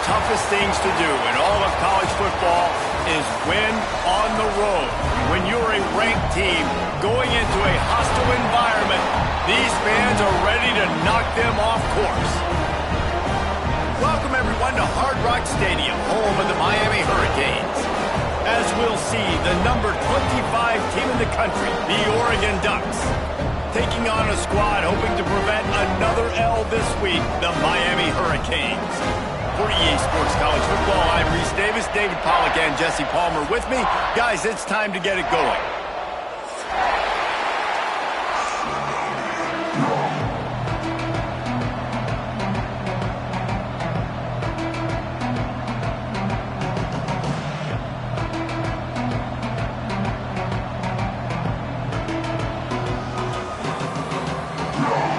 toughest things to do in all of college football is win on the road. When you're a ranked team going into a hostile environment, these fans are ready to knock them off course. Welcome, everyone, to Hard Rock Stadium, home of the Miami Hurricanes. As we'll see, the number 25 team in the country, the Oregon Ducks, taking on a squad hoping to prevent another L this week, the Miami Hurricanes. For EA Sports College Football, I'm Reese Davis, David Pollack, and Jesse Palmer with me. Guys, it's time to get it going.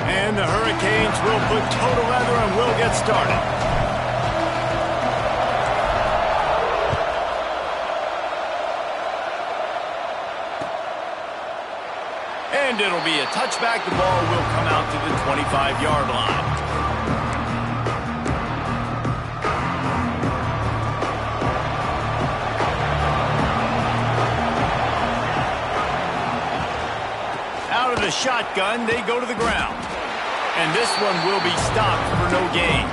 And the Hurricanes will put toe to leather and we'll get started. And it'll be a touchback. The ball will come out to the 25-yard line. Out of the shotgun, they go to the ground. And this one will be stopped for no gain.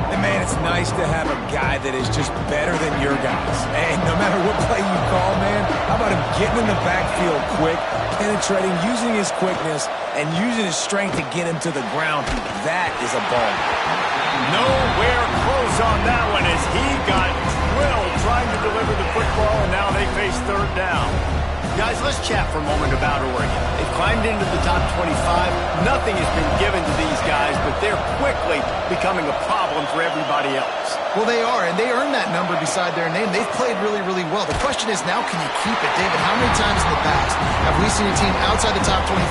And man, it's nice to have a guy that is just better than your guys. And no matter what play you call, man, how about him getting in the backfield quick, penetrating, using his quickness, and using his strength to get him to the ground. That is a ball. Nowhere close on that one as he got drilled trying to deliver the football, and now they face third down. Guys, let's chat for a moment about Oregon. They've climbed into the top 25. Nothing has been given to these guys, but they're quickly becoming a problem for everybody else. Well, they are, and they earned that number beside their name. They've played really, really well. The question is now, can you keep it? David, how many times in the past have we seen a team outside the top 25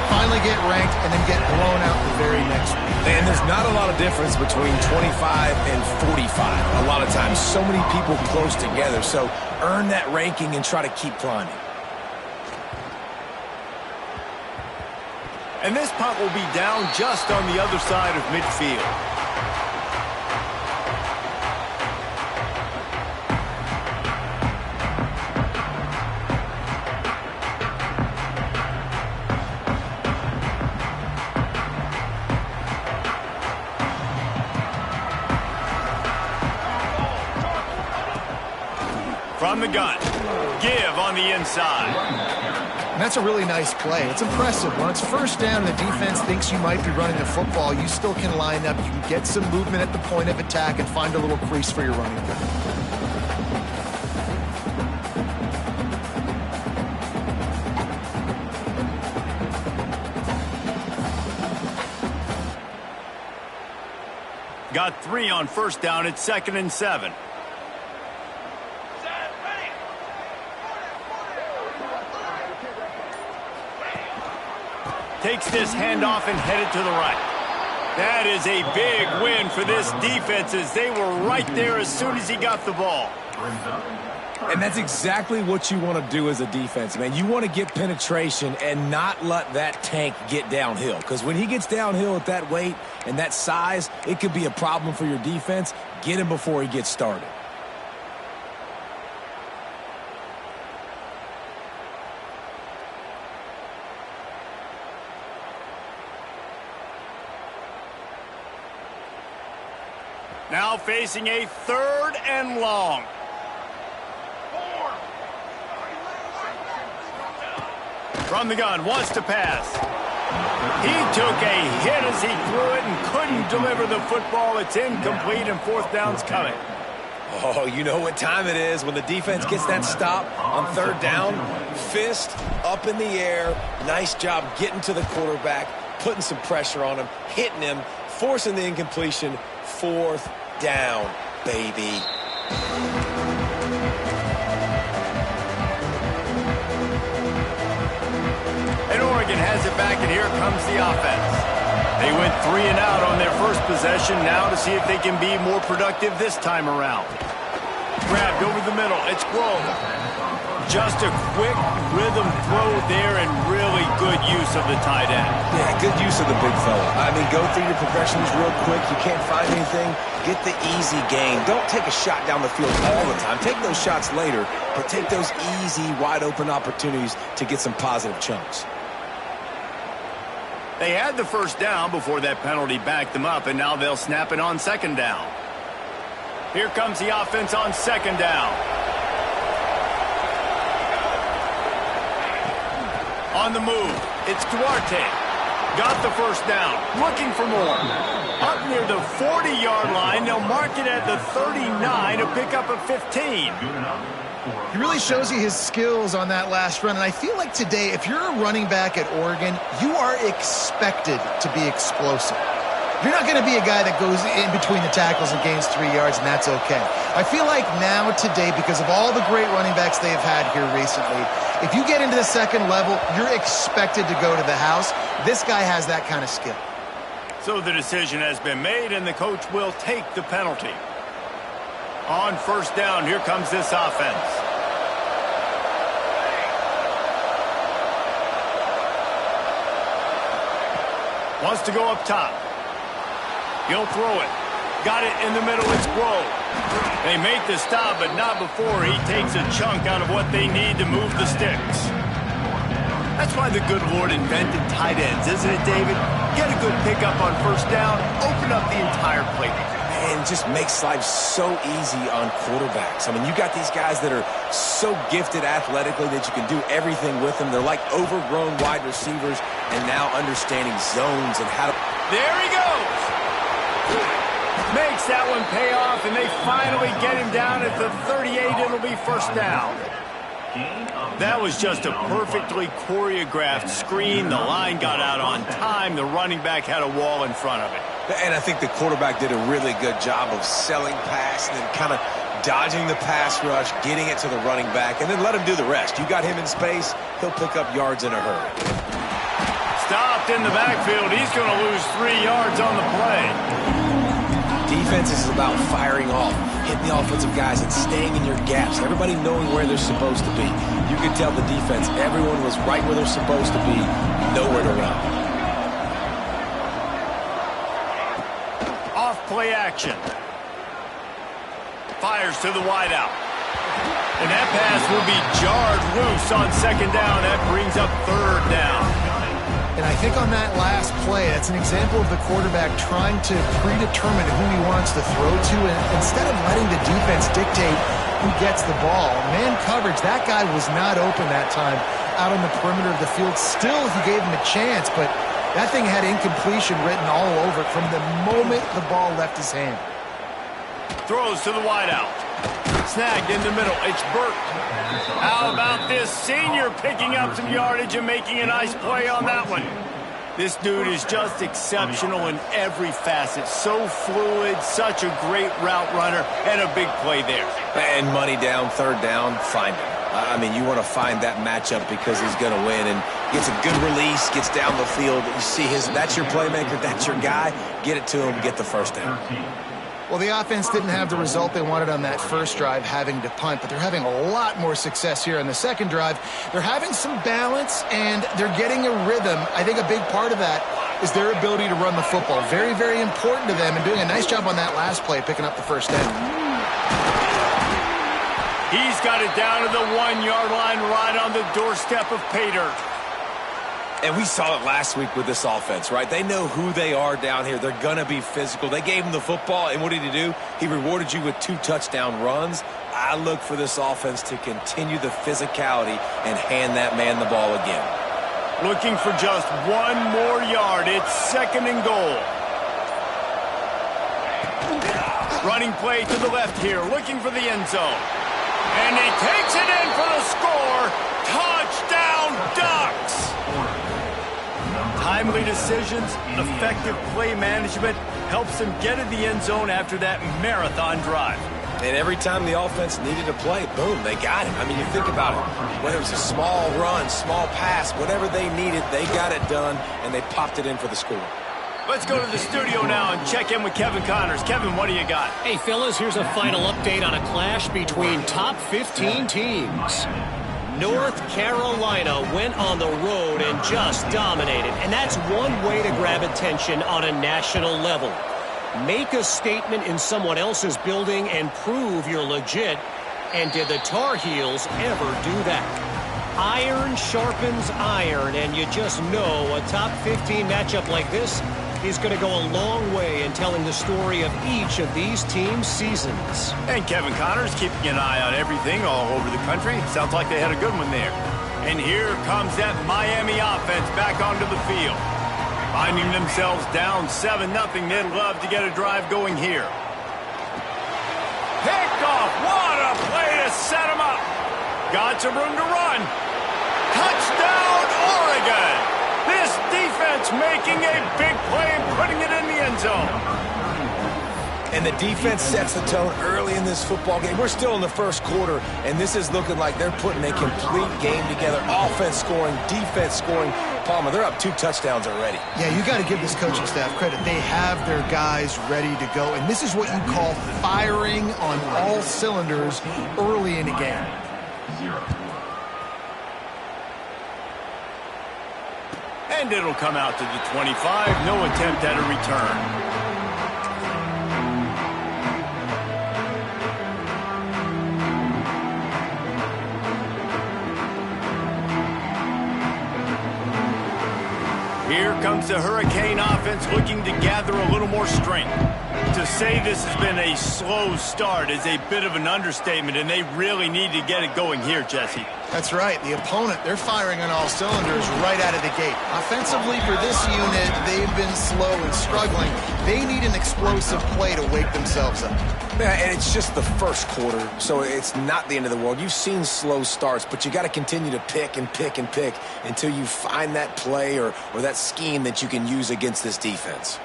finally get ranked and then get blown out the very next week? And there's not a lot of difference between 25 and 45 a lot of times. So many people close together. So earn that ranking and try to keep climbing. And this punt will be down just on the other side of midfield. From the gun, give on the inside. And that's a really nice play. It's impressive. When it's first down and the defense thinks you might be running the football, you still can line up. You can get some movement at the point of attack and find a little crease for your running back. Got 3 on first down. It's 2nd and 7. Takes this handoff and headed to the right. That is a big win for this defense as they were right there as soon as he got the ball. And that's exactly what you want to do as a defense, man. You want to get penetration and not let that tank get downhill. Because when he gets downhill at that weight and that size, it could be a problem for your defense. Get him before he gets started. Now facing a 3rd and long. From the gun, wants to pass. He took a hit as he threw it and couldn't deliver the football. It's incomplete and 4th down's coming. Oh, you know what time it is when the defense gets that stop on 3rd down. Fist up in the air. Nice job getting to the quarterback, putting some pressure on him, hitting him, forcing the incompletion. 4th down, baby. And Oregon has it back, and here comes the offense. They went 3 and out on their first possession, now to see if they can be more productive this time around. Grabbed over the middle, it's Grove. Just a quick rhythm throw there and really good use of the tight end. Yeah, good use of the big fella. I mean, go through your progressions real quick. You can't find anything, get the easy gain. Don't take a shot down the field all the time. Take those shots later, but take those easy, wide-open opportunities to get some positive chunks. They had the first down before that penalty backed them up, and now they'll snap it on second down. Here comes the offense on second down. On the move, it's Duarte. Got the first down, looking for more. Up near the 40-yard line, they'll mark it at the 39 to pick up a 15. He really shows you his skills on that last run, and I feel like today, if you're a running back at Oregon, you are expected to be explosive. You're not going to be a guy that goes in between the tackles and gains 3 yards, and that's okay. I feel like now, today, because of all the great running backs they've had here recently, if you get into the second level, you're expected to go to the house. This guy has that kind of skill. So the decision has been made, and the coach will take the penalty. On first down, here comes this offense. Wants to go up top. He'll throw it. Got it in the middle. It's Grove. They make the stop, but not before he takes a chunk out of what they need to move the sticks. That's why the good Lord invented tight ends, isn't it, David? Get a good pickup on first down, open up the entire playbook. And just makes life so easy on quarterbacks. I mean, you got these guys that are so gifted athletically that you can do everything with them. They're like overgrown wide receivers, and now understanding zones and how to... There he goes! Makes that one pay off, and they finally get him down at the 38. It'll be first down. That was just a perfectly choreographed screen. The line got out on time. The running back had a wall in front of it. And I think the quarterback did a really good job of selling pass and then kind of dodging the pass rush, getting it to the running back, and then let him do the rest. You got him in space, he'll pick up yards in a hurry. Stopped in the backfield. He's going to lose 3 yards on the play. Defense is about firing off, hitting the offensive guys and staying in your gaps. Everybody knowing where they're supposed to be. You could tell the defense, everyone was right where they're supposed to be, nowhere to run. Off play action. Fires to the wideout. And that pass will be jarred loose on second down. That brings up third down. And I think on that last play, that's an example of the quarterback trying to predetermine who he wants to throw to, and instead of letting the defense dictate who gets the ball. Man coverage, that guy was not open that time out on the perimeter of the field. Still, he gave him a chance, but that thing had incompletion written all over it from the moment the ball left his hand. Throws to the wideout. Snagged in the middle. It's Burt. How about this senior picking up some yardage and making a nice play on that one? This dude is just exceptional in every facet. So fluid, such a great route runner, and a big play there. And money down, third down, find him. I mean, you want to find that matchup because he's going to win, and gets a good release, gets down the field. You see that's your playmaker, that's your guy. Get it to him, get the first down. Well, the offense didn't have the result they wanted on that first drive, having to punt, but they're having a lot more success here on the second drive. They're having some balance, and they're getting a rhythm. I think a big part of that is their ability to run the football. Very, very important to them, and doing a nice job on that last play, picking up the first down. He's got it down to the 1-yard line, right on the doorstep of pay dirt. And we saw it last week with this offense, right? They know who they are down here. They're going to be physical. They gave him the football, and what did he do? He rewarded you with 2 touchdown runs. I look for this offense to continue the physicality and hand that man the ball again. Looking for just 1 more yard. It's second and goal. Running play to the left here, looking for the end zone. And he takes it in for the score. Touchdown, Ducks! Timely decisions, effective play management helps them get in the end zone after that marathon drive. And every time the offense needed a play, boom, they got him. I mean, you think about it. Whether it was a small run, small pass, whatever they needed, they got it done, and they popped it in for the score. Let's go to the studio now and check in with Kevin Connors. Kevin, what do you got? Hey, fellas, here's a final update on a clash between top 15 teams. North Carolina went on the road and just dominated, and that's one way to grab attention on a national level. Make a statement in someone else's building and prove you're legit. And did the Tar Heels ever do that? Iron sharpens iron, and you just know a top 15 matchup like this is going to go a long way in telling the story of each of these teams' seasons. And Kevin Connors keeping an eye on everything all over the country. Sounds like they had a good one there. And here comes that Miami offense back onto the field. Finding themselves down 7-0, they'd love to get a drive going here. Picked off. What a play to set him up. Got some room to run. Touchdown, Oregon. This defense making a big play and putting it in the end zone. And the defense sets the tone early in this football game. We're still in the first quarter, and this is looking like they're putting a complete game together. Offense scoring, defense scoring. Palmer, they're up 2 touchdowns already. Yeah, you got to give this coaching staff credit. They have their guys ready to go, and this is what you call firing on all cylinders early in a game. And it'll come out to the 25. No attempt at a return. Here comes the Hurricane offense looking to gather a little more strength. To say this has been a slow start is a bit of an understatement, and they really need to get it going here, Jesse. That's right. The opponent, they're firing on all cylinders right out of the gate. Offensively for this unit, they've been slow and struggling. They need an explosive play to wake themselves up. Yeah, and it's just the first quarter, so it's not the end of the world. You've seen slow starts, but you got to continue to pick and pick and pick until you find that play or that scheme that you can use against this defense.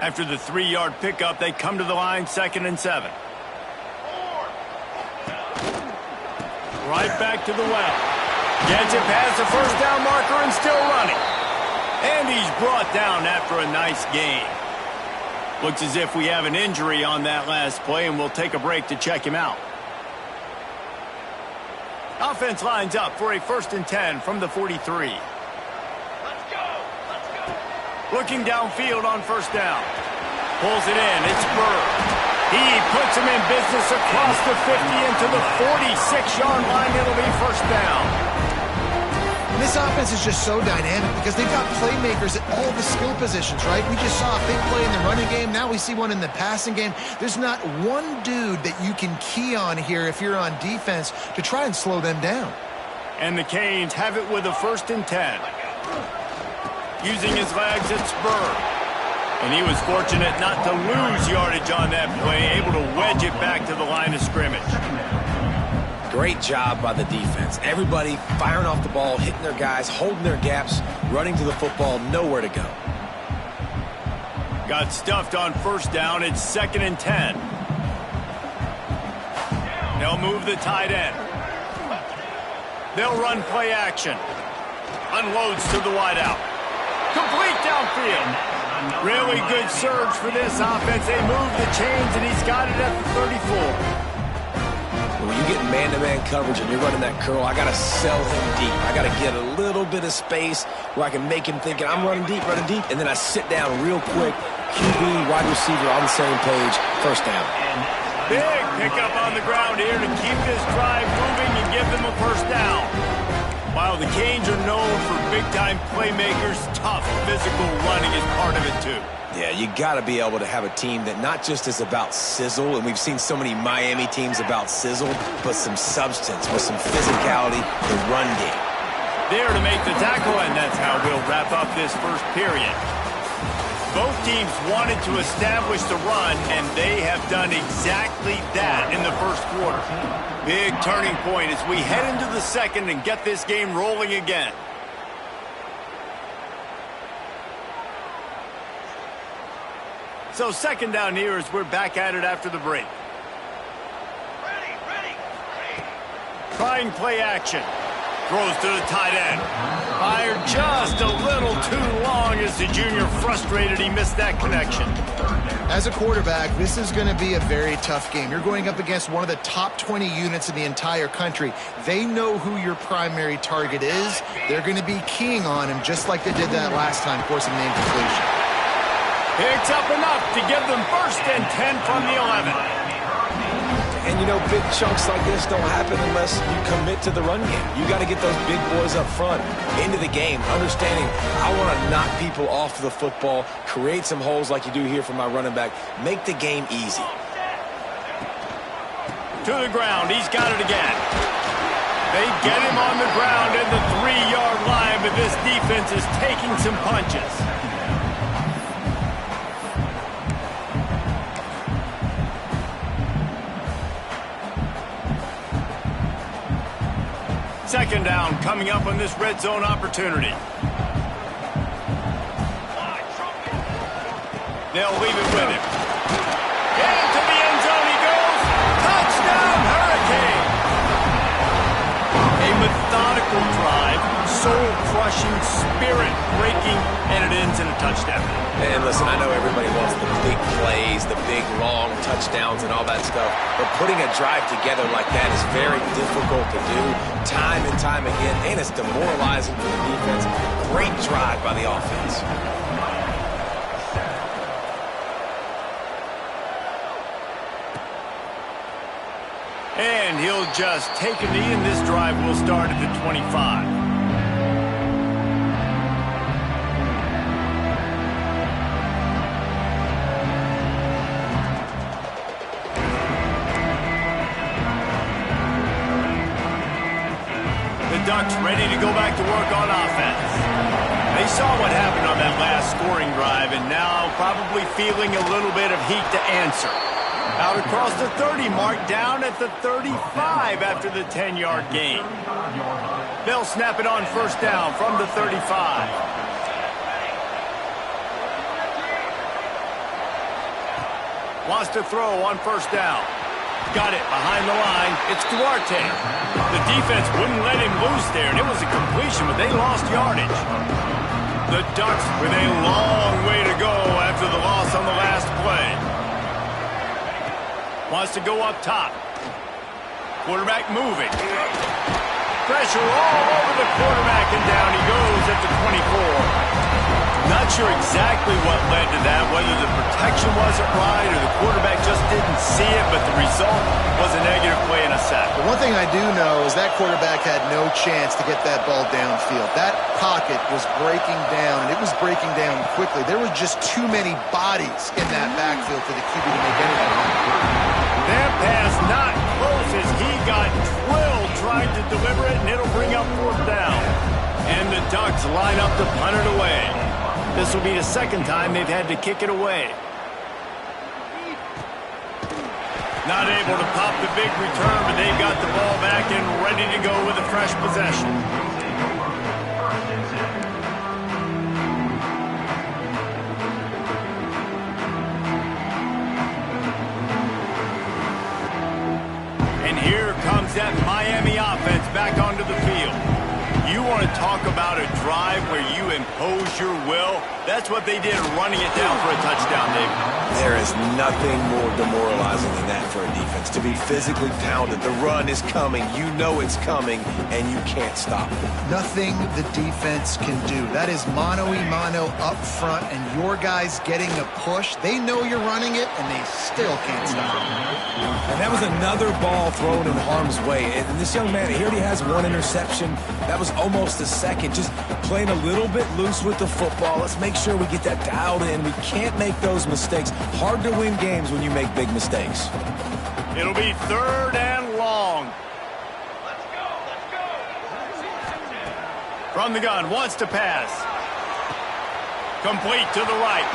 After the 3-yard pickup, they come to the line, 2nd and 7. Right back to the well. Gets it past the first down marker and still running. And he's brought down after a nice gain. Looks as if we have an injury on that last play, and we'll take a break to check him out. Offense lines up for a 1st and 10 from the 43. Let's go! Looking downfield on 1st down. Pulls it in. It's Burr. He puts him in business across the 50 into the 46-yard line. It'll be 1st down. This offense is just so dynamic because they've got playmakers at all the skill positions, right? We just saw a big play in the running game. Now we see one in the passing game. There's not one dude that you can key on here if you're on defense to try and slow them down. And the Canes have it with a 1st and 10. Using his legs, it's Burr. And he was fortunate not to lose yardage on that play, able to wedge it back to the line of scrimmage. Great job by the defense. Everybody firing off the ball, hitting their guys, holding their gaps, running to the football, nowhere to go. Got stuffed on 1st down. It's 2nd and 10. They'll move the tight end. They'll run play action. Unloads to the wideout. Complete downfield. Really good surge for this offense. They move the chains, and he's got it at the 34. When you get man-to-man coverage and you're running that curl, I got to sell him deep. I got to get a little bit of space where I can make him thinking I'm running deep, and then I sit down real quick. QB, wide receiver on the same page, 1st down. Big pickup on the ground here to keep this drive moving and give them a 1st down. While the Canes are known for big-time playmakers, tough physical running is part of it, too. Yeah, you got to be able to have a team that not just is about sizzle, and we've seen so many Miami teams about sizzle, but some substance with some physicality, the run game. There to make the tackle, and that's how we'll wrap up this 1st period. Both teams wanted to establish the run, and they have done exactly that in the 1st quarter. Big turning point as we head into the 2nd and get this game rolling again. So 2nd down here as we're back at it after the break. Ready. Trying play action. Throws to the tight end. Fired just a little too long as Is the junior frustrated he missed that connection? As a quarterback, this is going to be a very tough game. You're going up against one of the top 20 units in the entire country. They know who your primary target is. They're going to be keying on him just like they did that last time, forcing the incompletion. Picks up enough to give them 1st and 10 from the 11. And, you know, big chunks like this don't happen unless you commit to the run game. You got to get those big boys up front into the game, understanding I want to knock people off the football, create some holes like you do here for my running back, make the game easy. To the ground. He's got it again. They get him on the ground at the 3-yard line, but this defense is taking some punches. Second down coming up on this red zone opportunity. They'll leave it with him. Into the end zone he goes. Touchdown, Hurricane! A methodical drive, soul-crushing, spirit-breaking, and it ends in a touchdown. And listen, I know everybody wants the big plays, the big, long touchdowns and all that stuff, but putting a drive together like that is very difficult to do time and time again, and it's demoralizing for the defense. Great drive by the offense. And he'll just take a knee, and this drive will start at the 25. Ducks ready to go back to work on offense. They saw what happened on that last scoring drive and now probably feeling a little bit of heat to answer. Out across the 30 mark, down at the 35 after the 10-yard gain. They'll snap it on 1st down from the 35. Wants to throw on 1st down. Got it behind the line. It's Duarte. The defense wouldn't let him loose there, and it was a completion, but they lost yardage. The Ducks with a long way to go after the loss on the last play. Wants to go up top. Quarterback moving. Pressure all over the quarterback, and down he goes at the 24. Not sure exactly what led to that, whether the protection wasn't right or the quarterback just didn't see it, but the result was a negative play and a sack. The one thing I do know is that quarterback had no chance to get that ball downfield. That pocket was breaking down, and it was breaking down quickly. There were just too many bodies in that backfield for the QB to make anything happen. That pass not close as he got drilled trying to deliver it, and it'll bring up 4th down. And the Ducks line up to punt it away. This will be the 2nd time they've had to kick it away. Not able to pop the big return, but they've got the ball back and ready to go with a fresh possession. And here comes that Miami offense back onto the field. You want to talk about a drive where you impose your will? That's what they did, running it down for a touchdown, David. There is nothing more demoralizing than that for a defense. To be physically pounded, the run is coming, you know it's coming, and you can't stop it. Nothing the defense can do. That is mano-a-mano up front, and your guys getting a push. They know you're running it, and they still can't stop it. And that was another ball thrown in harm's way. And this young man, he already has 1 interception. That was almost a second. Just playing a little bit loose with the football. Let's make sure we get that dialed in. We can't make those mistakes. Hard to win games when you make big mistakes. It'll be 3rd and long. Let's go. From the gun, wants to pass. Complete to the right.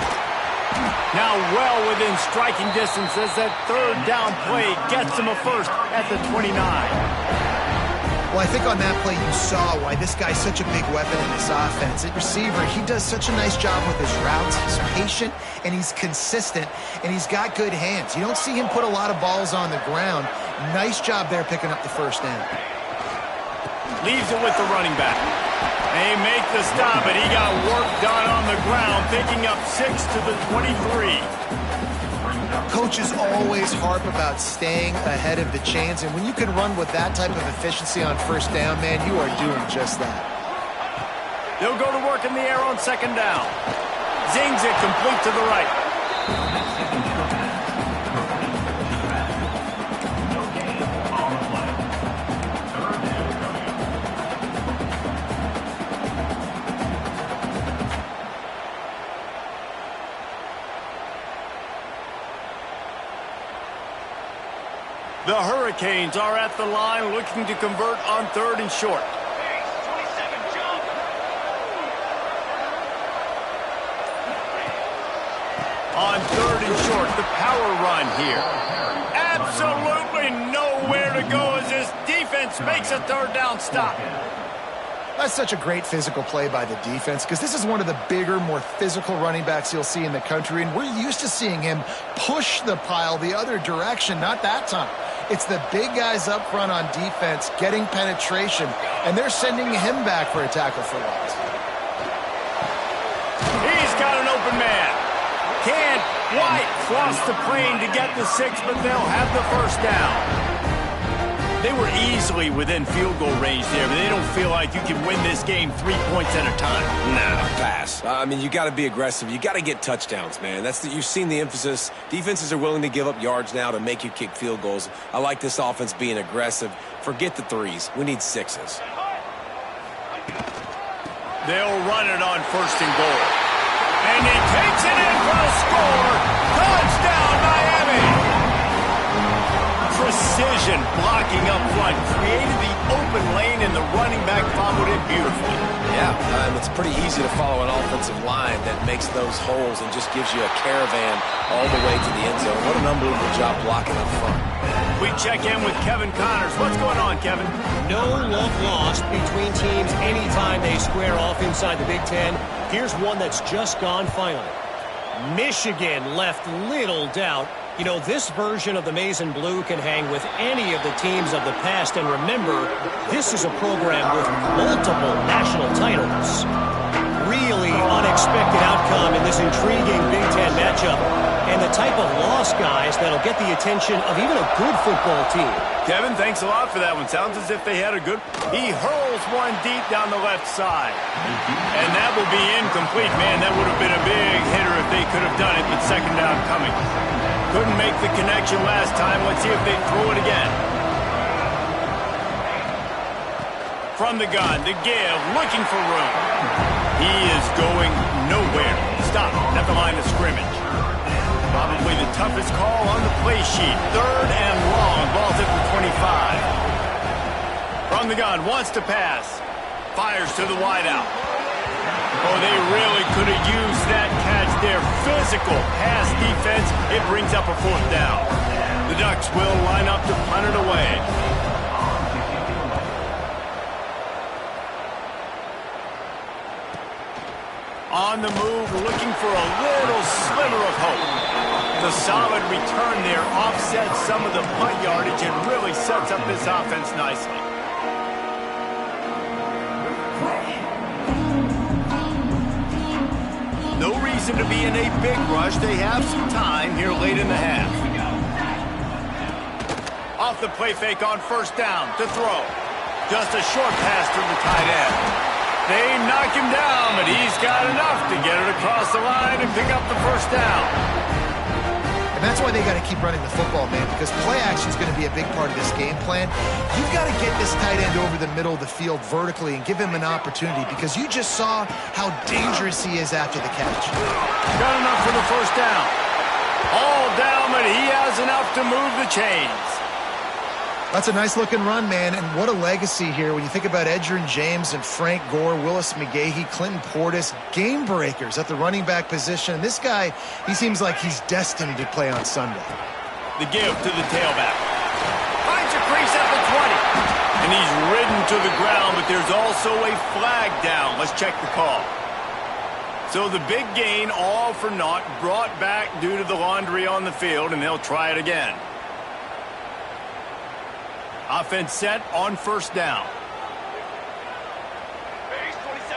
Now well within striking distance as that 3rd down play gets him a first at the 29. Well, I think on that play you saw why this guy's such a big weapon in this offense. At receiver, he does such a nice job with his routes. He's patient, and he's consistent, and he's got good hands. You don't see him put a lot of balls on the ground. Nice job there picking up the 1st down. Leaves it with the running back. They make the stop, but he got work done on the ground, picking up 6 to the 23. Coaches always harp about staying ahead of the chains, and when you can run with that type of efficiency on first down, man, you are doing just that. They'll go to work in the air on second down. Zings it complete to the right. The Hurricanes are at the line looking to convert on 3rd and short. Base, 27, jump. On 3rd and short, the power run here. Absolutely nowhere to go as this defense makes a 3rd down stop. That's such a great physical play by the defense because this is one of the bigger, more physical running backs you'll see in the country, and we're used to seeing him push the pile the other direction, not that time. It's the big guys up front on defense getting penetration, and they're sending him back for a tackle for loss. He's got an open man. Can't quite cross the plane to get the 6, but they'll have the 1st down. They were easily within field goal range there, but they don't feel like you can win this game 3 points at a time. Nah, pass. I mean, you got to be aggressive. You got to get touchdowns, man. You've seen the emphasis. Defenses are willing to give up yards now to make you kick field goals. I like this offense being aggressive. Forget the 3s. We need 6s. They'll run it on 1st and goal. And he takes it in for a score. Touchdown, Miami! Precision blocking up front created the open lane, and the running back followed it beautifully. Yeah, it's pretty easy to follow an offensive line that makes those holes and just gives you a caravan all the way to the end zone. What an unbelievable job blocking up front. We check in with Kevin Connors. What's going on, Kevin? No love lost between teams anytime they square off inside the Big Ten. Here's one that's just gone final. Michigan left little doubt. You know, this version of the Maize and Blue can hang with any of the teams of the past. And remember, this is a program with multiple national titles. Really unexpected outcome in this intriguing Big Ten matchup. And the type of loss, guys, that'll get the attention of even a good football team. Kevin, thanks a lot for that one. Sounds as if they had a good... He hurls one deep down the left side. And that will be incomplete. Man, that would have been a big hitter if they could have done it, but 2nd down coming. Couldn't make the connection last time. Let's see if they throw it again. From the gun, the give, looking for room. He is going nowhere. Stop at the line of scrimmage. Probably the toughest call on the play sheet. 3rd and long. Ball's at the 25. From the gun, wants to pass. Fires to the wideout. Oh, they really could have used that catch there. Physical pass defense. It brings up a 4th down. The Ducks will line up to punt it away. On the move, looking for a little sliver of hope. The solid return there offsets some of the punt yardage and really sets up this offense nicely. No reason to be in a big rush. They have some time here late in the half. Off the play fake on 1st down to throw. Just a short pass to the tight end. They knock him down, but he's got enough to get it across the line and pick up the 1st down. And that's why they got to keep running the football, man, because play action is going to be a big part of this game plan. You've got to get this tight end over the middle of the field vertically and give him an opportunity, because you just saw how dangerous he is after the catch. Got enough for the 1st down. All down, but he has enough to move the chains. That's a nice-looking run, man, and what a legacy here when you think about Edgerrin James and Frank Gore, Willis McGahee, Clinton Portis, game breakers at the running back position. And this guy, he seems like he's destined to play on Sunday. The give to the tailback. Finds a crease at the 20. And he's ridden to the ground, but there's also a flag down. Let's check the call. So the big gain, all for naught, brought back due to the laundry on the field, and they'll try it again. Offense set on 1st down. Base, 27,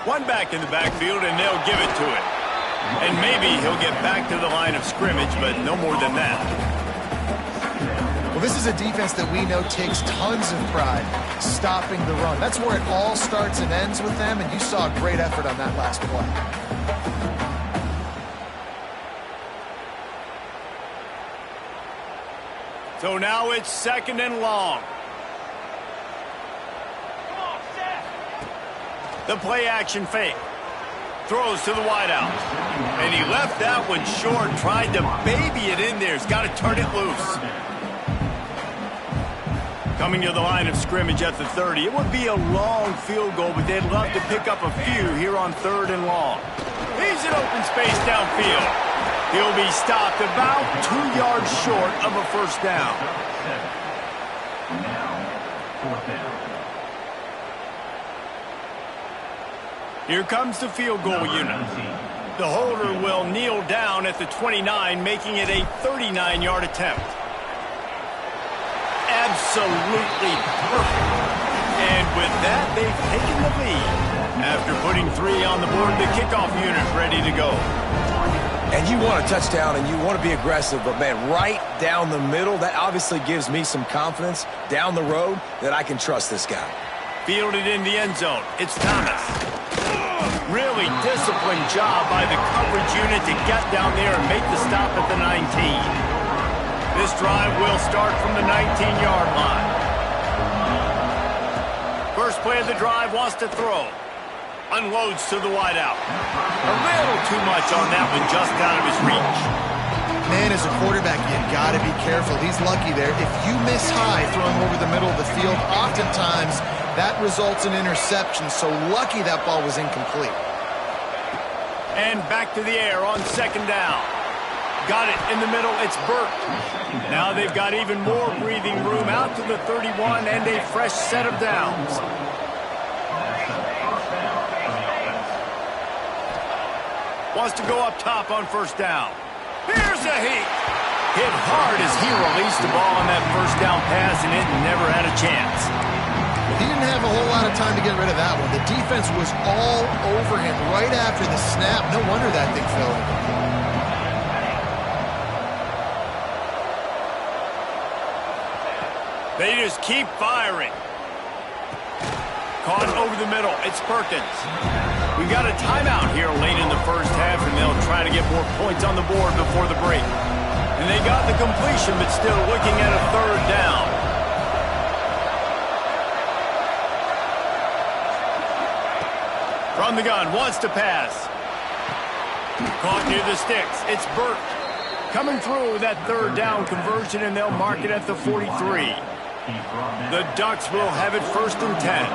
One back in the backfield, and they'll give it to it. And maybe he'll get back to the line of scrimmage, but no more than that. Well, this is a defense that we know takes tons of pride stopping the run. That's where it all starts and ends with them, and you saw a great effort on that last play. So now it's 2nd and long. The play action fake. Throws to the wideout. And he left that one short, tried to baby it in there. He's got to turn it loose. Coming to the line of scrimmage at the 30. It would be a long field goal, but they'd love to pick up a few here on 3rd and long. He's in open space downfield. He'll be stopped about 2 yards short of a first down. Here comes the field goal unit. The holder will kneel down at the 29, making it a 39-yard attempt. Absolutely perfect. And with that, they've taken the lead. After putting 3 on the board, the kickoff unit ready to go. And you want a touchdown and you want to be aggressive, but man, right down the middle, that obviously gives me some confidence down the road that I can trust this guy. Fielded in the end zone. It's Thomas. Really disciplined job by the coverage unit to get down there and make the stop at the 19. This drive will start from the 19-yard line. First play of the drive, wants to throw. Unloads to the wideout. A little too much on that one, just out of his reach. Man, as a quarterback, you got to be careful. He's lucky there. If you miss high throwing over the middle of the field, oftentimes that results in interception. So lucky that ball was incomplete. And back to the air on 2nd down. Got it in the middle. It's Burt. Now they've got even more breathing room out to the 31 and a fresh set of downs. Wants to go up top on 1st down. Here's a heat. Hit hard as he released the ball on that 1st down pass, and it never had a chance. He didn't have a whole lot of time to get rid of that one. The defense was all over him right after the snap. No wonder that thing fell. They just keep firing. Caught over the middle. It's Perkins. We got a timeout here late in the first half, and they'll try to get more points on the board before the break. And they got the completion, but still looking at a 3rd down. From the gun, wants to pass. Caught near the sticks. It's Burt. Coming through that 3rd down conversion, and they'll mark it at the 43. The Ducks will have it 1st and 10.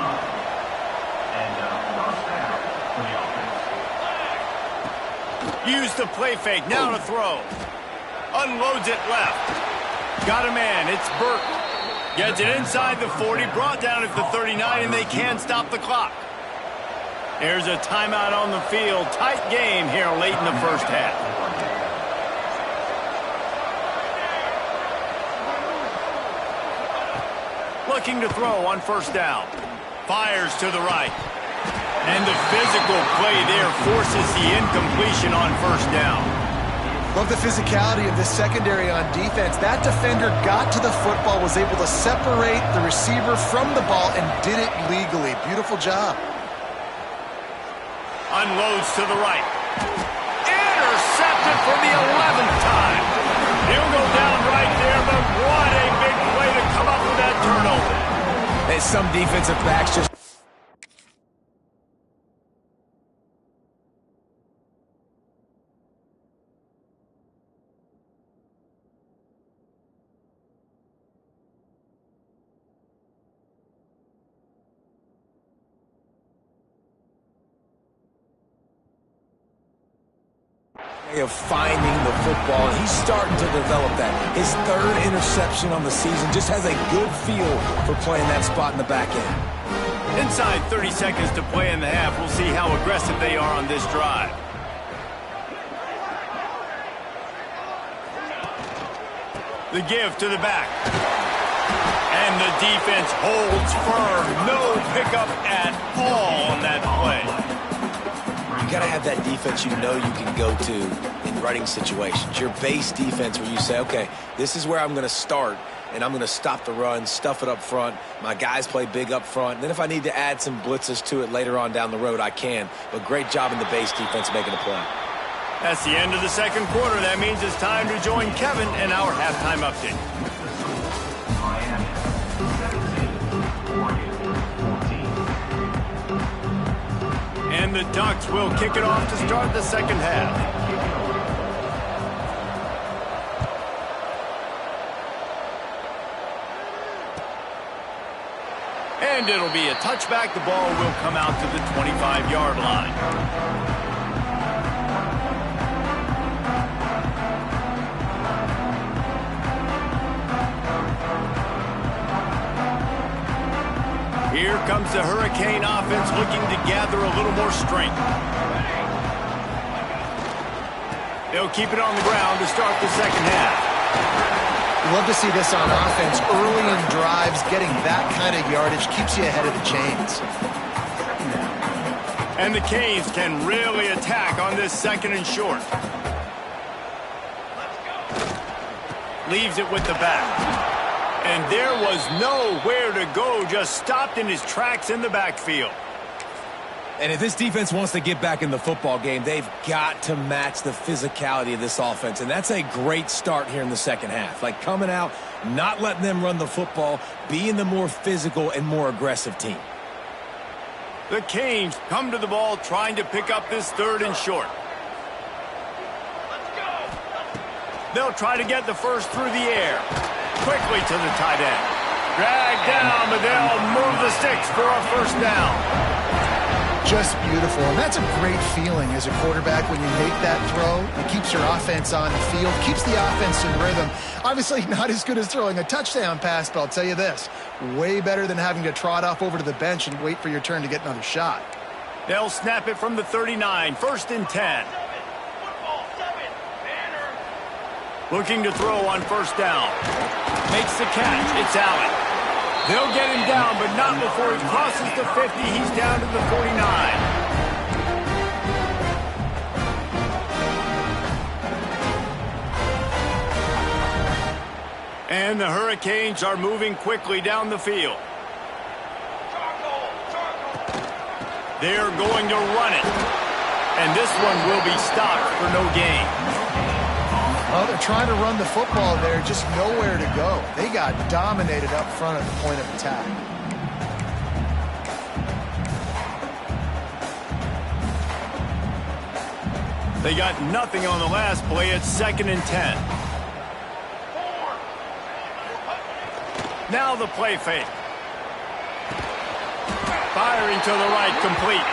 Use the play fake, now to throw. Unloads it left. Got a man, it's Burt. Gets it inside the 40, brought down at the 39, and they can't stop the clock. There's a timeout on the field. Tight game here late in the first half. Looking to throw on 1st down. Fires to the right. And the physical play there forces the incompletion on 1st down. Love the physicality of this secondary on defense. That defender got to the football, was able to separate the receiver from the ball, and did it legally. Beautiful job. Unloads to the right. Intercepted for the 11th time. He'll go down right there, but what a big play to come up with that turnover. And some defensive backs just... of finding the football, and he's starting to develop that. His 3rd interception on the season, just has a good feel for playing that spot in the back end. Inside 30 seconds to play in the half. We'll see how aggressive they are on this drive. The give to the back. And the defense holds firm. No pickup at all on that play. defense you know you can go to in running situations. Your base defense where you say, okay, this is where I'm going to start, and I'm going to stop the run, stuff it up front. My guys play big up front. And then if I need to add some blitzes to it later on down the road, I can. But great job in the base defense making a play. That's the end of the second quarter. That means it's time to join Kevin in our halftime update. And the Ducks will kick it off to start the second half. And it'll be a touchback. The ball will come out to the 25-yard line. Here comes the Hurricane offense looking to gather a little more strength. They'll keep it on the ground to start the second half. Love to see this on offense. Early in drives, getting that kind of yardage keeps you ahead of the chains. And the Canes can really attack on this second and short. Leaves it with the back. And there was nowhere to go, just stopped in his tracks in the backfield. And if this defense wants to get back in the football game, they've got to match the physicality of this offense. And that's a great start here in the second half. Like coming out, not letting them run the football, being the more physical and more aggressive team. The Canes come to the ball trying to pick up this third and short. They'll try to get the first through the air. Quickly to the tight end. Dragged down, but they'll move the sticks for a first down. Just beautiful, and that's a great feeling as a quarterback when you make that throw. It keeps your offense on the field, keeps the offense in rhythm. Obviously not as good as throwing a touchdown pass, but I'll tell you this, way better than having to trot off over to the bench and wait for your turn to get another shot. They'll snap it from the 39, first and 10. Looking to throw on first down. Makes the catch. It's Allen. They'll get him down, but not before he crosses the 50. He's down to the 49. And the Hurricanes are moving quickly down the field. They're going to run it. And this one will be stopped for no gain. Well, they're trying to run the football there, just nowhere to go. They got dominated up front at the point of attack. They got nothing on the last play. It's second and 10. Now the play fake. Firing to the right, complete.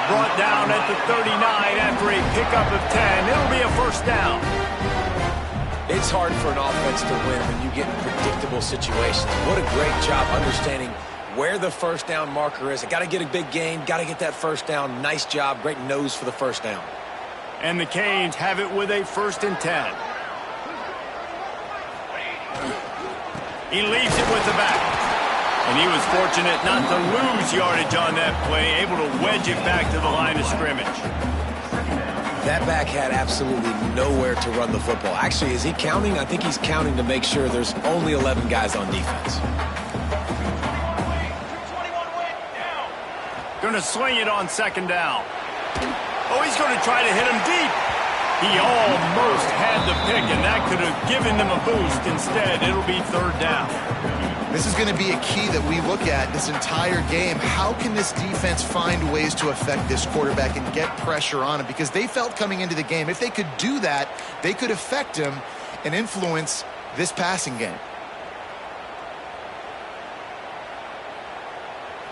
Brought down at the 39 after a pickup of 10. It'll be a first down. It's hard for an offense to win when you get in predictable situations. What a great job understanding where the first down marker is. I got to get a big gain, got to get that first down. Nice job, great nose for the first down. And the Canes have it with a first and 10. He leaves it with the back. And he was fortunate not to lose yardage on that play, able to wedge it back to the line of scrimmage. That back had absolutely nowhere to run the football. Actually, is he counting? I think he's counting to make sure there's only 11 guys on defense. Going to sling it on second down. Oh, he's going to try to hit him deep. He almost had the pick, and that could have given them a boost. Instead, it'll be third down. This is going to be a key that we look at this entire game. How can this defense find ways to affect this quarterback and get pressure on him? Because they felt coming into the game, if they could do that, they could affect him and influence this passing game.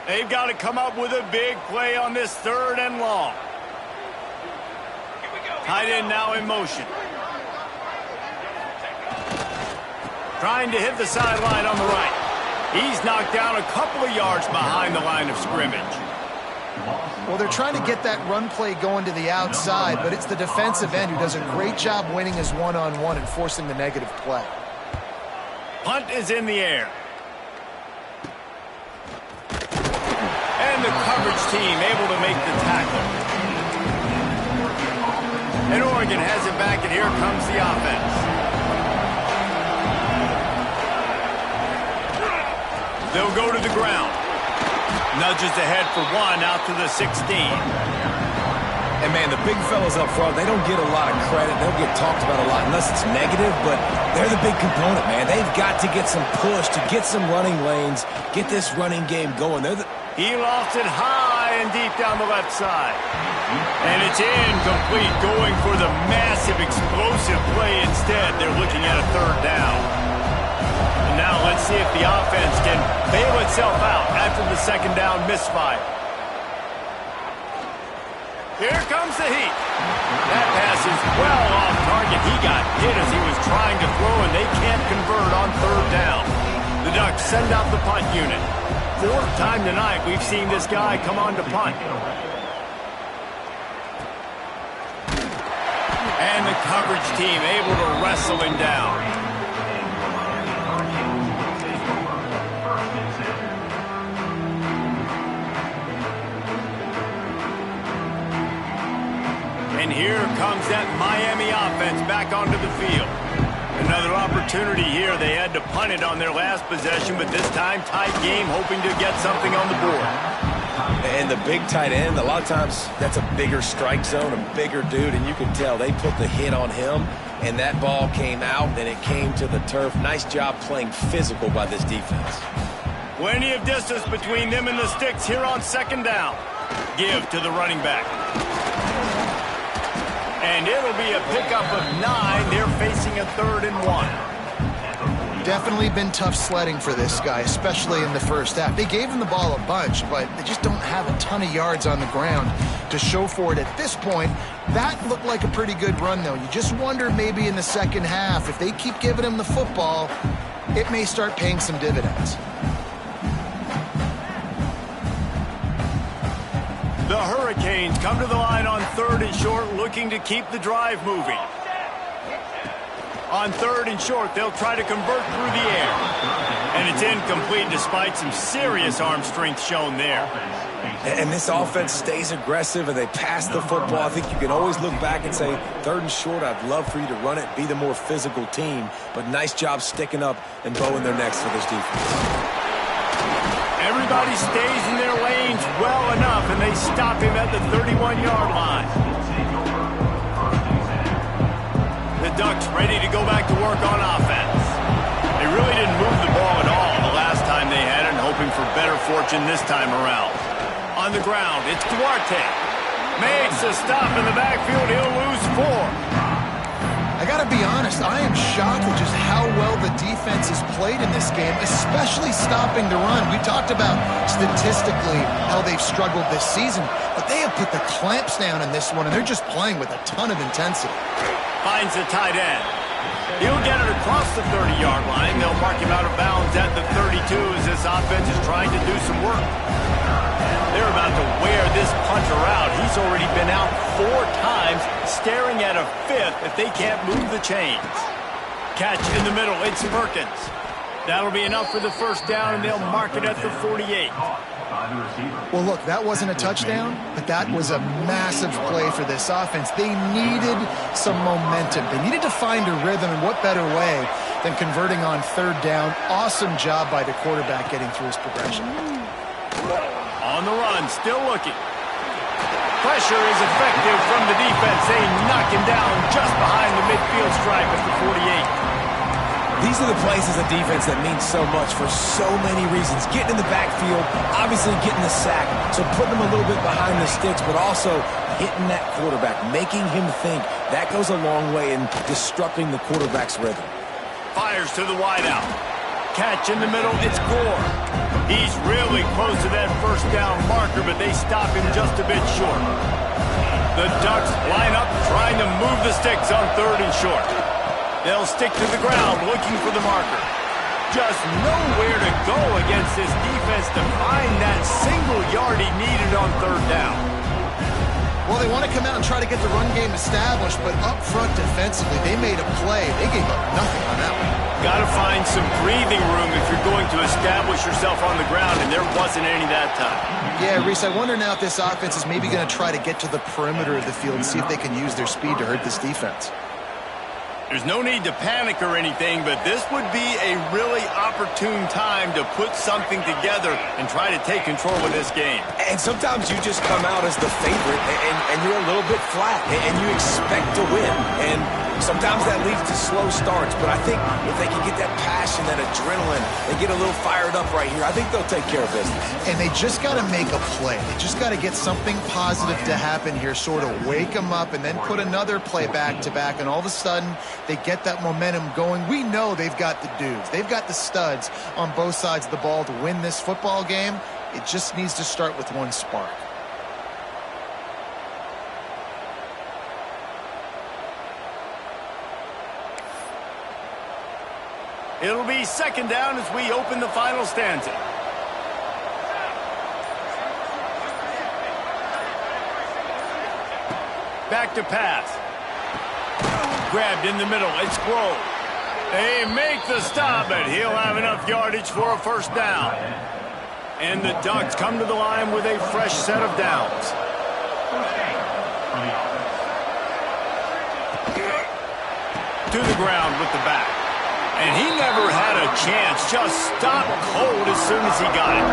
They've got to come up with a big play on this third and long. Tight end now in motion. Trying to hit the sideline on the right. He's knocked down a couple of yards behind the line of scrimmage. Well, they're trying to get that run play going to the outside, but it's the defensive end who does a great job winning his one-on-one and forcing the negative play. Punt is in the air. And the coverage team able to make the tackle. And Oregon has it back, and here comes the offense. They'll go to the ground. Nudges ahead for one out to the 16. And, man, the big fellas up front, they don't get a lot of credit. They don't get talked about a lot unless it's negative, but they're the big component, man. They've got to get some push, to get some running lanes, get this running game going. He lofts it high and deep down the left side. And it's incomplete, going for the massive, explosive play instead. They're looking at a third down. And now let's see if the offense can bail itself out after the second down misfire. Here comes the heat. That pass is well off target. He got hit as he was trying to throw, and they can't convert on third down. The Ducks send out the punt unit. Fourth time tonight we've seen this guy come on to punt. And the coverage team able to wrestle him down. And here comes that Miami offense back onto the field. Another opportunity here. They had to punt it on their last possession, but this time tight game, hoping to get something on the board. And the big tight end, a lot of times that's a bigger strike zone, a bigger dude, and you can tell they put the hit on him, and that ball came out, and it came to the turf. Nice job playing physical by this defense. Plenty of distance between them and the sticks here on second down. Give to the running back. And it'll be a pickup of 9. They're facing a 3rd and 1. Definitely been tough sledding for this guy, especially in the first half. They gave him the ball a bunch, but they just don't have a ton of yards on the ground to show for it at this point. That looked like a pretty good run, though. You just wonder maybe in the second half, if they keep giving him the football, it may start paying some dividends. The Hurricanes come to the line on 3rd and short, looking to keep the drive moving. On 3rd and short, they'll try to convert through the air. And it's incomplete despite some serious arm strength shown there. And this offense stays aggressive and they pass the football. I think you can always look back and say, 3rd and short, I'd love for you to run it, be the more physical team. But nice job sticking up and bowing their necks for this defense. Everybody stays in their lanes well enough, and they stop him at the 31-yard line. The Ducks ready to go back to work on offense. They really didn't move the ball at all the last time they had it, and hoping for better fortune this time around. On the ground, it's Duarte. Makes a stop in the backfield. He'll lose 4. I got to be honest, I am shocked at just how well the defense has played in this game, especially stopping the run. We talked about statistically how they've struggled this season, but they have put the clamps down in this one, and they're just playing with a ton of intensity. Finds the tight end. He'll get it across the 30-yard line. They'll mark him out of bounds at the 32 as this offense is trying to do some work. They're about to wear this punter out. He's already been out 4 times, staring at a 5th if they can't move the chains. Catch in the middle, it's Perkins. That'll be enough for the first down, and they'll mark it at the 48. Well, look, that wasn't a touchdown, but that was a massive play for this offense. They needed some momentum. They needed to find a rhythm, and what better way than converting on 3rd down. Awesome job by the quarterback getting through his progression. On the run, still looking. Pressure is effective from the defense. They knock him down just behind the midfield stripe at the 48. These are the plays as a defense that mean so much for so many reasons. Getting in the backfield, obviously getting the sack, so putting them a little bit behind the sticks, but also hitting that quarterback, making him think. That goes a long way in disrupting the quarterback's rhythm. Fires to the wideout. Catch in the middle, it's Gore. He's really close to that first down marker, but they stop him just a bit short. The Ducks line up, trying to move the sticks on 3rd and short. They'll stick to the ground, looking for the marker. Just nowhere to go against this defense to find that single yard he needed on 3rd down. Well, they want to come out and try to get the run game established, but up front defensively, they made a play. They gave up nothing on that one. Got to find some breathing room if you're going to establish yourself on the ground, and there wasn't any that time. Yeah, Reese, I wonder now if this offense is maybe going to try to get to the perimeter of the field and see if they can use their speed to hurt this defense. There's no need to panic or anything, but this would be a really opportune time to put something together and try to take control of this game. And sometimes you just come out as the favorite, and you're a little bit flat, and you expect to win. And sometimes that leads to slow starts, but I think if they can get that passion, that adrenaline, they get a little fired up right here, I think they'll take care of business. And they just got to make a play. They just got to get something positive to happen here, sort of wake them up, and then put another play back-to-back, and all of a sudden, they get that momentum going. We know they've got the dudes. They've got the studs on both sides of the ball to win this football game. It just needs to start with one spark. It'll be second down as we open the final stanza. Back to pass. Grabbed in the middle. It's Grove. They make the stop, but he'll have enough yardage for a first down. And the Ducks come to the line with a fresh set of downs. To the ground with the back. And he never had a chance. Just stopped cold as soon as he got it.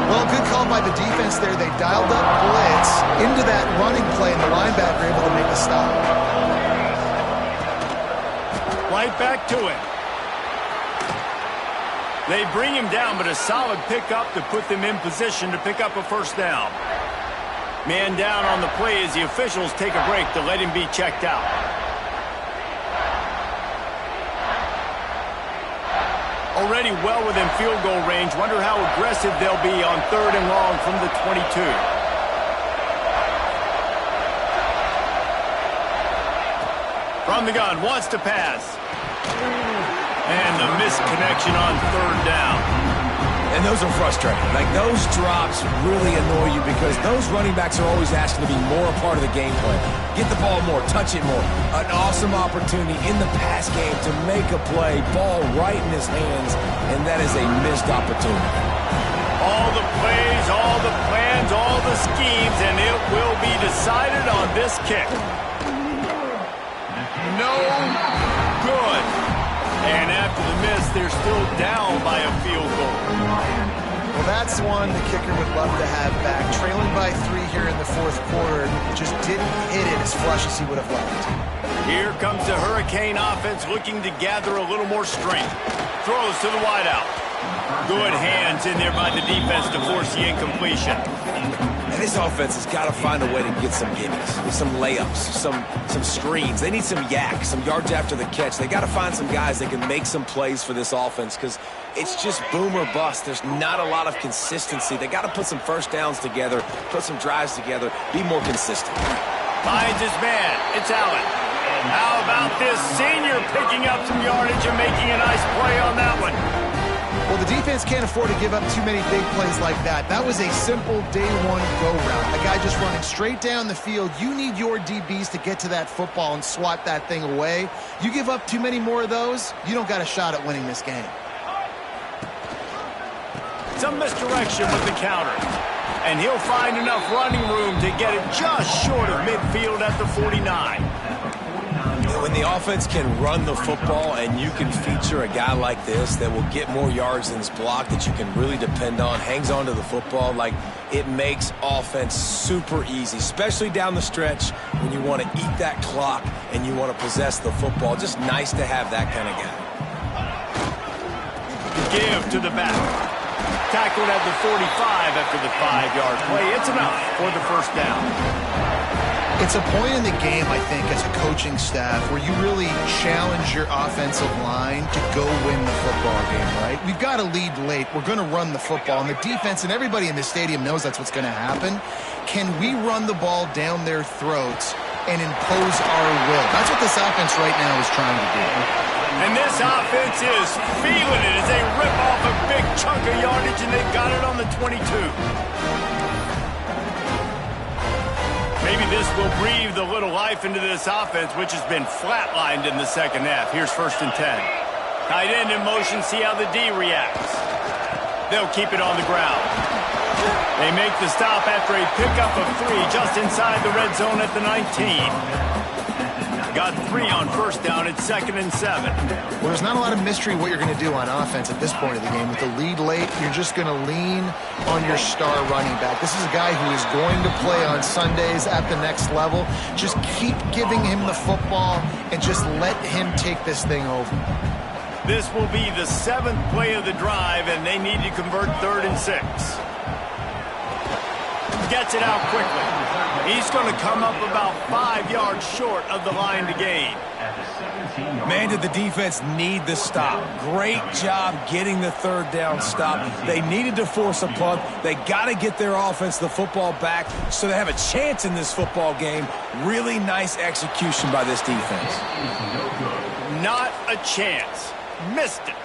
Well, good call by the defense there. They dialed up blitz into that running play, and the linebacker able to make a stop. Right back to it. They bring him down, but a solid pickup to put them in position to pick up a first down. Man down on the play as the officials take a break to let him be checked out. Already well within field goal range. Wonder how aggressive they'll be on 3rd and long from the 22. From the gun, wants to pass. And the missed connection on 3rd down. And those are frustrating. Like, those drops really annoy you because those running backs are always asking to be more a part of the game plan. Get the ball more, touch it more. An awesome opportunity in the pass game to make a play, ball right in his hands, and that is a missed opportunity. All the plays, all the plans, all the schemes, and it will be decided on this kick. No good. And after the miss, they're still down by a field goal. Well, that's one the kicker would love to have back. Trailing by 3 here in the 4th quarter, just didn't hit it as flush as he would have liked. Here comes the Hurricane offense looking to gather a little more strength. Throws to the wideout. Good hands in there by the defense to force the incompletion. And this offense has got to find a way to get some gimmies, some layups, some screens. They need some yak, some yards after the catch. They got to find some guys that can make some plays for this offense because it's just boom or bust. There's not a lot of consistency. They got to put some first downs together, put some drives together, be more consistent. Finds his man. It's Allen. How about this senior picking up some yardage and making a nice play on that one? Well, the defense can't afford to give up too many big plays like that. That was a simple day one go route. A guy just running straight down the field. You need your DBs to get to that football and swat that thing away. You give up too many more of those, you don't got a shot at winning this game. Some misdirection with the counter. And he'll find enough running room to get it just short of midfield at the 49. When the offense can run the football and you can feature a guy like this that will get more yards than his block that you can really depend on, hangs on to the football, like it makes offense super easy, especially down the stretch when you want to eat that clock and you want to possess the football. Just nice to have that kind of guy. Give to the back. Tackled at the 45 after the 5-yard play. It's enough for the first down. It's a point in the game, I think, as a coaching staff where you really challenge your offensive line to go win the football game, right? We've got to lead late. We're going to run the football. And the defense and everybody in the stadium knows that's what's going to happen. Can we run the ball down their throats and impose our will? That's what this offense right now is trying to do. And this offense is feeling it as they rip off a big chunk of yardage, and they've got it on the 22. This will breathe a little life into this offense, which has been flatlined in the second half. Here's 1st and 10. Tight end in motion, see how the D reacts. They'll keep it on the ground. They make the stop after a pickup of 3 just inside the red zone at the 19. Got 3 on 1st down. It's 2nd and 7. Well, there's not a lot of mystery what you're going to do on offense at this point of the game. With the lead late, you're just going to lean on your star running back. This is a guy who is going to play on Sundays at the next level. Just keep giving him the football and just let him take this thing over. This will be the 7th play of the drive, and they need to convert 3rd and 6. Gets it out quickly. He's going to come up about 5 yards short of the line to gain. Man, did the defense need the stop. Great job getting the 3rd down stop. They needed to force a punt. They got to get their offense the football back so they have a chance in this football game. Really nice execution by this defense. Not a chance. Missed it.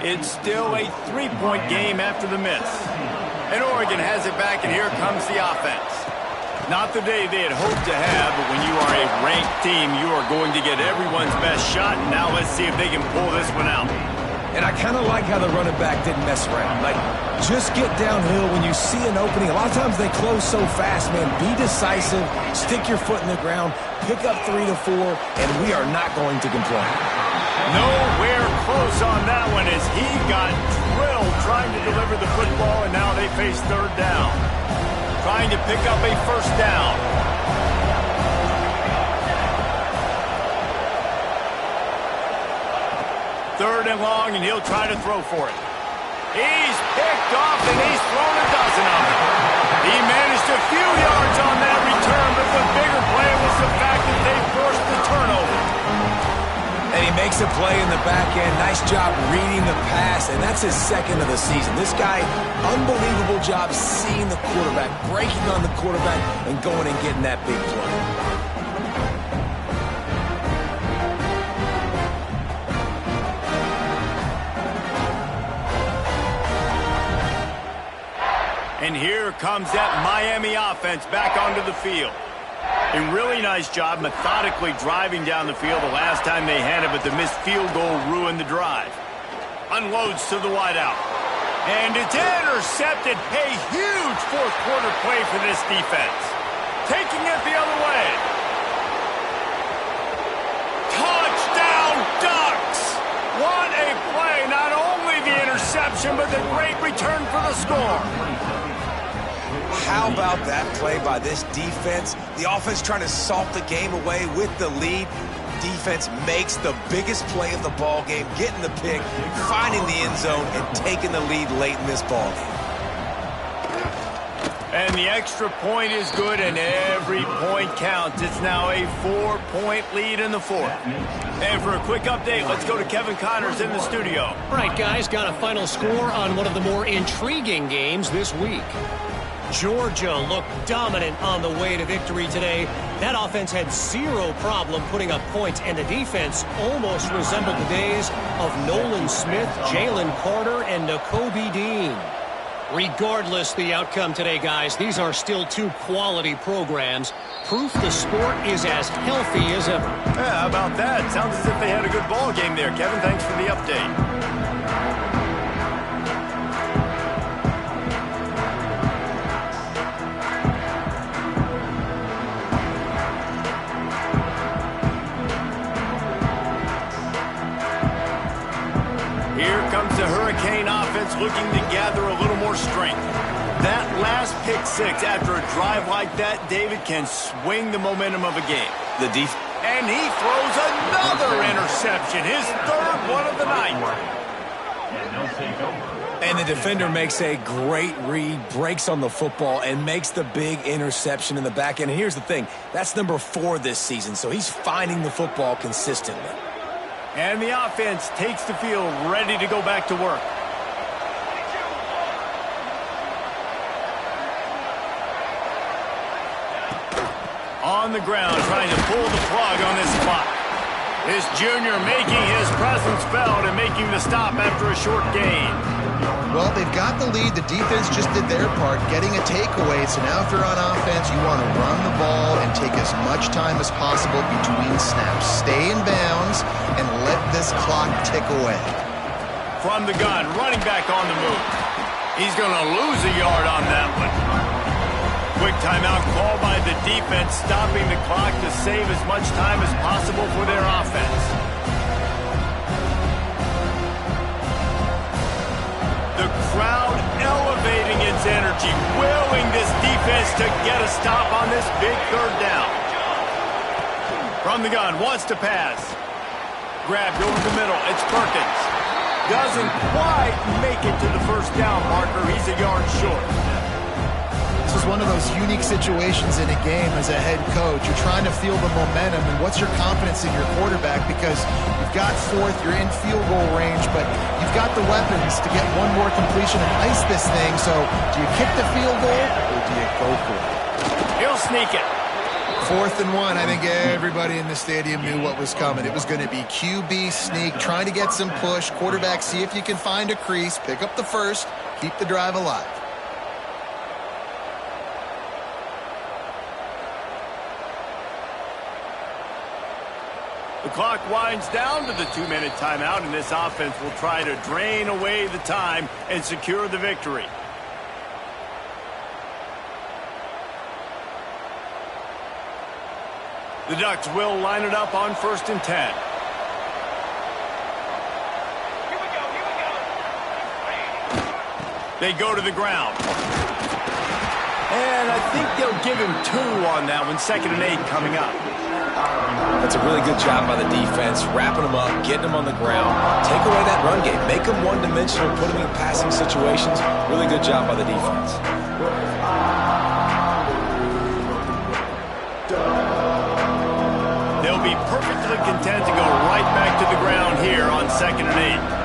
It's still a 3-point game after the miss. And Oregon has it back, and here comes the offense. Not the day they had hoped to have, but when you are a ranked team, you are going to get everyone's best shot. Now let's see if they can pull this one out. And I kind of like how the running back didn't mess around. Like, just get downhill when you see an opening. A lot of times they close so fast, man. Be decisive, stick your foot in the ground, pick up 3 to 4, and we are not going to complain. Nowhere close on that one as he got drilled trying to deliver the football, and now they face 3rd down. Trying to pick up a 1st down. 3rd and long, and he'll try to throw for it. He's picked off, and he's thrown a dozen of them. He managed a few yards on that return, but the bigger play was the fact that they forced the turnover. And he makes a play in the back end. Nice job reading the pass, and that's his 2nd of the season. This guy, unbelievable job seeing the quarterback, breaking on the quarterback, and going and getting that big play. And here comes that Miami offense back onto the field. A really nice job methodically driving down the field the last time they had it, but the missed field goal ruined the drive. Unloads to the wideout. And it's intercepted. A huge 4th quarter play for this defense. Taking it the other way. Touchdown Ducks! What a play. Not only the interception, but the great return for the score. How about that play by this defense? The offense trying to salt the game away with the lead. Defense makes the biggest play of the ball game, getting the pick, finding the end zone, and taking the lead late in this ball game. And the extra point is good, and every point counts. It's now a 4-point lead in the 4th. And for a quick update, let's go to Kevin Connors in the studio. All right, guys, got a final score on one of the more intriguing games this week. Georgia looked dominant on the way to victory today. That offense had 0 problem putting up points, and the defense almost resembled the days of Nolan Smith, Jalen Carter, and Nakobe Dean. Regardless the outcome today, guys, these are still 2 quality programs. Proof the sport is as healthy as ever. Yeah, how about that? Sounds as if they had a good ball game there. Kevin, thanks for the update. Here comes the Hurricane offense looking to gather a little more strength. That last pick 6 after a drive like that, David, can swing the momentum of a game. And he throws another interception, his 3rd one of the night. And the defender makes a great read, breaks on the football, and makes the big interception in the back end. And here's the thing, that's number 4 this season, so he's finding the football consistently. And the offense takes the field, ready to go back to work. On the ground, trying to pull the plug on this clock. This junior making his presence felt and making the stop after a short gain. Well, they've got the lead. The defense just did their part, getting a takeaway. So now if they're on offense, you want to run the ball and take as much time as possible between snaps. Stay in bounds and let this clock tick away. From the gun, running back on the move. He's going to lose a yard on that one. Quick timeout call by the defense, stopping the clock to save as much time as possible for their offense. The crowd elevating its energy, willing this defense to get a stop on this big third down. From the gun, wants to pass. Grabbed over the middle, it's Perkins. Doesn't quite make it to the first down marker. He's a yard short. This is one of those unique situations in a game as a head coach. You're trying to feel the momentum, and what's your confidence in your quarterback? Because you've got fourth, you're in field goal range, but you've got the weapons to get one more completion and ice this thing. So do you kick the field goal or do you go for it? He'll sneak it. 4th and 1. I think everybody in the stadium knew what was coming. It was going to be QB sneak, trying to get some push. Quarterback, see if you can find a crease, pick up the first, keep the drive alive. The clock winds down to the 2-minute timeout, and this offense will try to drain away the time and secure the victory. The Ducks will line it up on 1st and 10. Here we go. They go to the ground. And I think they'll give him 2 on that one. 2nd and 8 coming up. That's a really good job by the defense, wrapping them up, getting them on the ground. Take away that run game. Make them one-dimensional, put them in passing situations. Really good job by the defense. They'll be perfectly content to go right back to the ground here on 2nd and 8.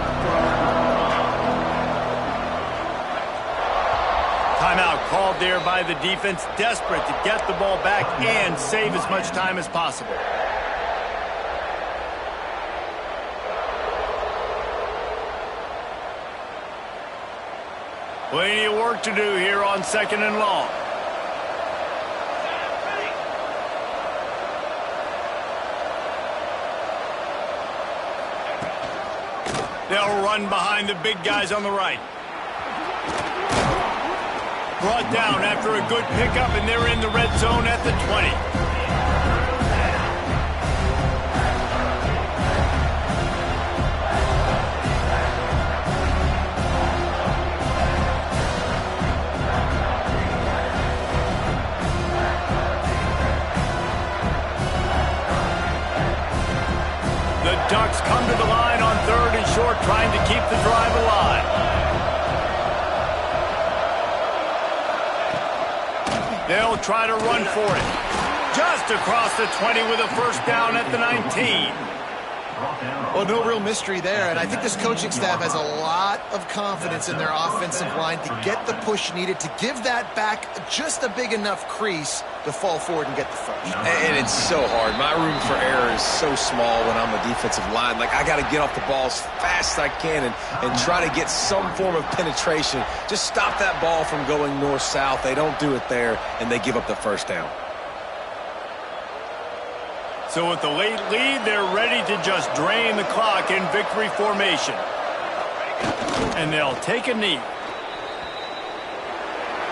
Timeout called there by the defense, desperate to get the ball back and save as much time as possible. Plenty of work to do here on 2nd and long. They'll run behind the big guys on the right. Brought down after a good pickup, and they're in the red zone at the 20. The Ducks come to the line on 3rd and short, trying to keep the drive alive. They'll try to run for it. Just across the 20 with a first down at the 19. Well, no real mystery there, and I think this coaching staff has a lot of confidence in their offensive line to get the push needed, to give that back just a big enough crease to fall forward and get the first. And it's so hard. My room for error is so small when I'm a defensive line. Like, I got to get off the ball as fast as I can and try to get some form of penetration. Just stop that ball from going north-south. They don't do it there, and they give up the first down. So with the late lead, they're ready to just drain the clock in victory formation. And they'll take a knee.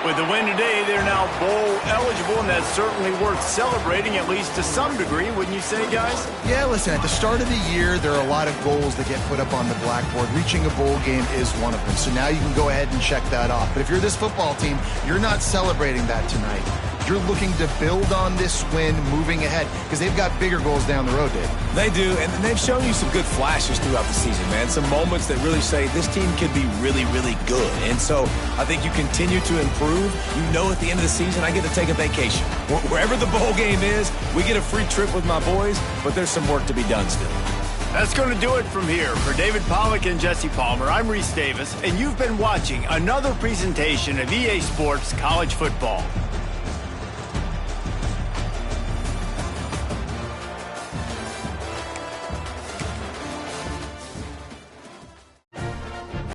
With the win today, they're now bowl eligible, and that's certainly worth celebrating, at least to some degree, wouldn't you say, guys? Yeah, listen, at the start of the year, there are a lot of goals that get put up on the blackboard. Reaching a bowl game is one of them. So now you can go ahead and check that off. But if you're this football team, you're not celebrating that tonight. You're looking to build on this win moving ahead because they've got bigger goals down the road, Dave. They do, and they've shown you some good flashes throughout the season, man. Some moments that really say this team could be really, really good. And so I think you continue to improve. You know at the end of the season, I get to take a vacation. Wherever the bowl game is, we get a free trip with my boys, but there's some work to be done still. That's going to do it from here. For David Pollack and Jesse Palmer, I'm Reese Davis, and you've been watching another presentation of EA Sports College Football.